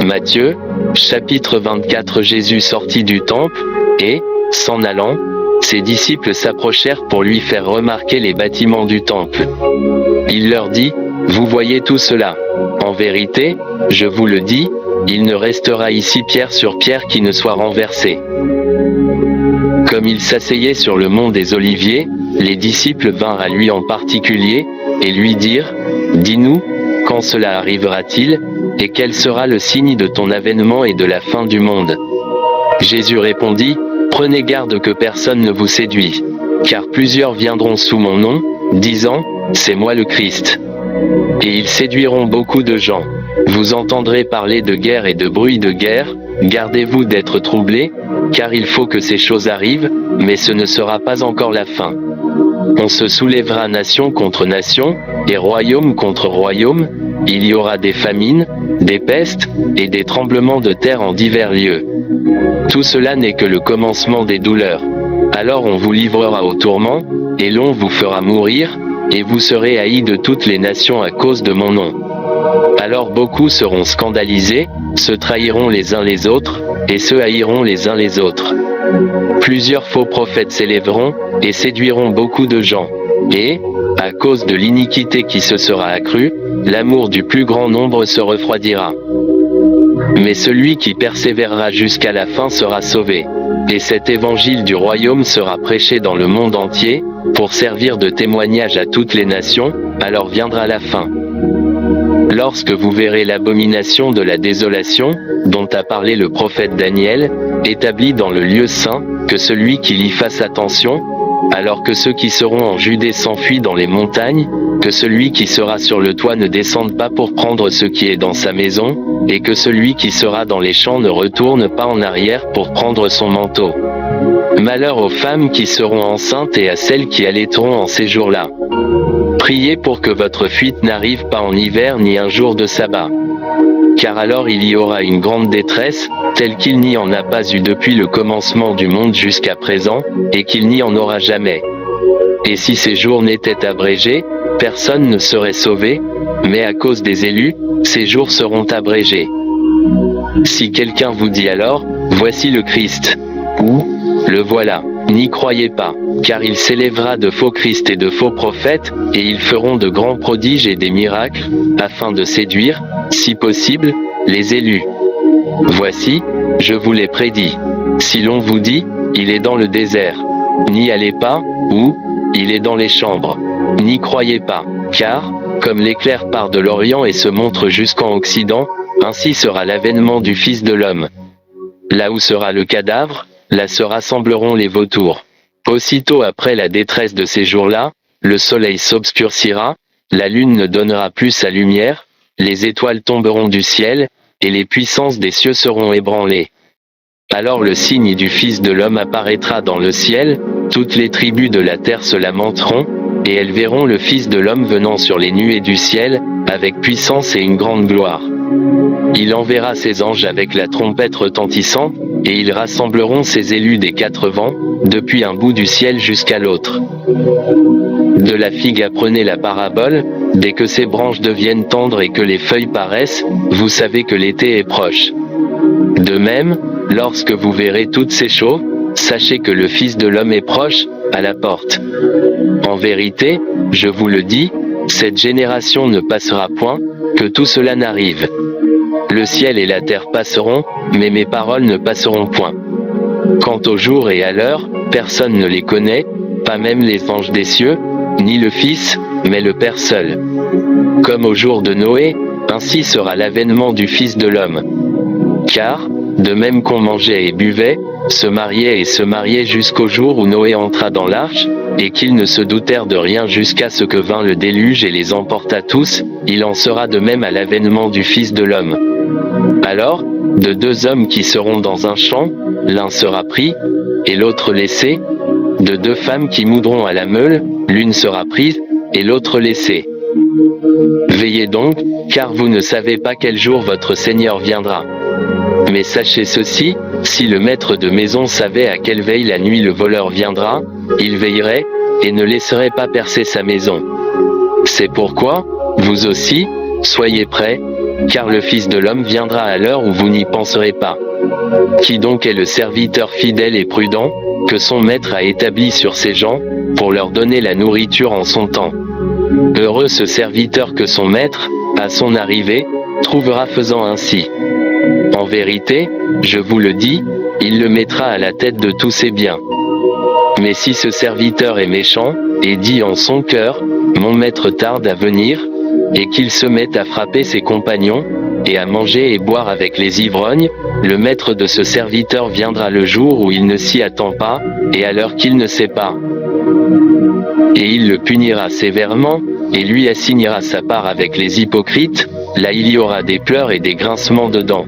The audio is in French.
Matthieu, chapitre 24. Jésus sortit du temple, et, s'en allant, ses disciples s'approchèrent pour lui faire remarquer les bâtiments du temple. Il leur dit, « Vous voyez tout cela. En vérité, je vous le dis, il ne restera ici pierre sur pierre qui ne soit renversée. » Comme il s'asseyait sur le mont des Oliviers, les disciples vinrent à lui en particulier, et lui dirent, « Dis-nous, quand cela arrivera-t-il, et quel sera le signe de ton avènement et de la fin du monde ?» Jésus répondit, « Prenez garde que personne ne vous séduise, car plusieurs viendront sous mon nom, disant, « C'est moi le Christ. » Et ils séduiront beaucoup de gens. Vous entendrez parler de guerre et de bruit de guerre, gardez-vous d'être troublés, car il faut que ces choses arrivent, mais ce ne sera pas encore la fin. On se soulèvera nation contre nation, et royaume contre royaume, il y aura des famines, des pestes, et des tremblements de terre en divers lieux. Tout cela n'est que le commencement des douleurs. Alors on vous livrera au tourment, et l'on vous fera mourir, et vous serez haïs de toutes les nations à cause de mon nom. Alors beaucoup seront scandalisés, se trahiront les uns les autres, et se haïront les uns les autres. Plusieurs faux prophètes s'élèveront, et séduiront beaucoup de gens. Et, à cause de l'iniquité qui se sera accrue, l'amour du plus grand nombre se refroidira. Mais celui qui persévérera jusqu'à la fin sera sauvé. Et cet évangile du royaume sera prêché dans le monde entier, pour servir de témoignage à toutes les nations, alors viendra la fin. Lorsque vous verrez l'abomination de la désolation, dont a parlé le prophète Daniel, établie dans le lieu saint, que celui qui y fasse attention, alors que ceux qui seront en Judée s'enfuient dans les montagnes, que celui qui sera sur le toit ne descende pas pour prendre ce qui est dans sa maison, et que celui qui sera dans les champs ne retourne pas en arrière pour prendre son manteau. Malheur aux femmes qui seront enceintes et à celles qui allaiteront en ces jours-là. Priez pour que votre fuite n'arrive pas en hiver ni un jour de sabbat. Car alors il y aura une grande détresse, telle qu'il n'y en a pas eu depuis le commencement du monde jusqu'à présent, et qu'il n'y en aura jamais. Et si ces jours n'étaient abrégés, personne ne serait sauvé, mais à cause des élus, ces jours seront abrégés. Si quelqu'un vous dit alors, « Voici le Christ » ou « Le voilà », n'y croyez pas, car il s'élèvera de faux Christ et de faux prophètes, et ils feront de grands prodiges et des miracles, afin de séduire, si possible, les élus. Voici, je vous l'ai prédit. Si l'on vous dit, il est dans le désert, n'y allez pas, ou, il est dans les chambres, n'y croyez pas, car, comme l'éclair part de l'Orient et se montre jusqu'en Occident, ainsi sera l'avènement du Fils de l'homme. Là où sera le cadavre, là se rassembleront les vautours. Aussitôt après la détresse de ces jours-là, le soleil s'obscurcira, la lune ne donnera plus sa lumière, les étoiles tomberont du ciel, et les puissances des cieux seront ébranlées. Alors le signe du Fils de l'homme apparaîtra dans le ciel, toutes les tribus de la terre se lamenteront, et elles verront le Fils de l'homme venant sur les nuées du ciel, avec puissance et une grande gloire. Il enverra ses anges avec la trompette retentissante, et ils rassembleront ses élus des quatre vents, depuis un bout du ciel jusqu'à l'autre. De la figue apprenez la parabole, dès que ses branches deviennent tendres et que les feuilles paraissent, vous savez que l'été est proche. De même, lorsque vous verrez toutes ces choses, sachez que le Fils de l'homme est proche, à la porte. En vérité, je vous le dis, cette génération ne passera point, que tout cela n'arrive. Le ciel et la terre passeront, mais mes paroles ne passeront point. Quant au jour et à l'heure, personne ne les connaît, pas même les anges des cieux, ni le Fils, mais le Père seul. Comme au jour de Noé, ainsi sera l'avènement du Fils de l'homme. Car, de même qu'on mangeait et buvait, se mariait jusqu'au jour où Noé entra dans l'arche, et qu'ils ne se doutèrent de rien jusqu'à ce que vint le déluge et les emporta tous, il en sera de même à l'avènement du Fils de l'homme. Alors, de deux hommes qui seront dans un champ, l'un sera pris, et l'autre laissé. De deux femmes qui moudront à la meule, l'une sera prise, et l'autre laissée. Veillez donc, car vous ne savez pas quel jour votre Seigneur viendra. Mais sachez ceci, si le maître de maison savait à quelle veille la nuit le voleur viendra, il veillerait, et ne laisserait pas percer sa maison. C'est pourquoi, vous aussi, soyez prêts, car le Fils de l'homme viendra à l'heure où vous n'y penserez pas. Qui donc est le serviteur fidèle et prudent, que son maître a établi sur ses gens, pour leur donner la nourriture en son temps? Heureux ce serviteur que son maître, à son arrivée, trouvera faisant ainsi. En vérité, je vous le dis, il le mettra à la tête de tous ses biens. Mais si ce serviteur est méchant, et dit en son cœur, mon maître tarde à venir, et qu'il se met à frapper ses compagnons, et à manger et boire avec les ivrognes, le maître de ce serviteur viendra le jour où il ne s'y attend pas, et à l'heure qu'il ne sait pas. Et il le punira sévèrement, et lui assignera sa part avec les hypocrites, là il y aura des pleurs et des grincements de dents.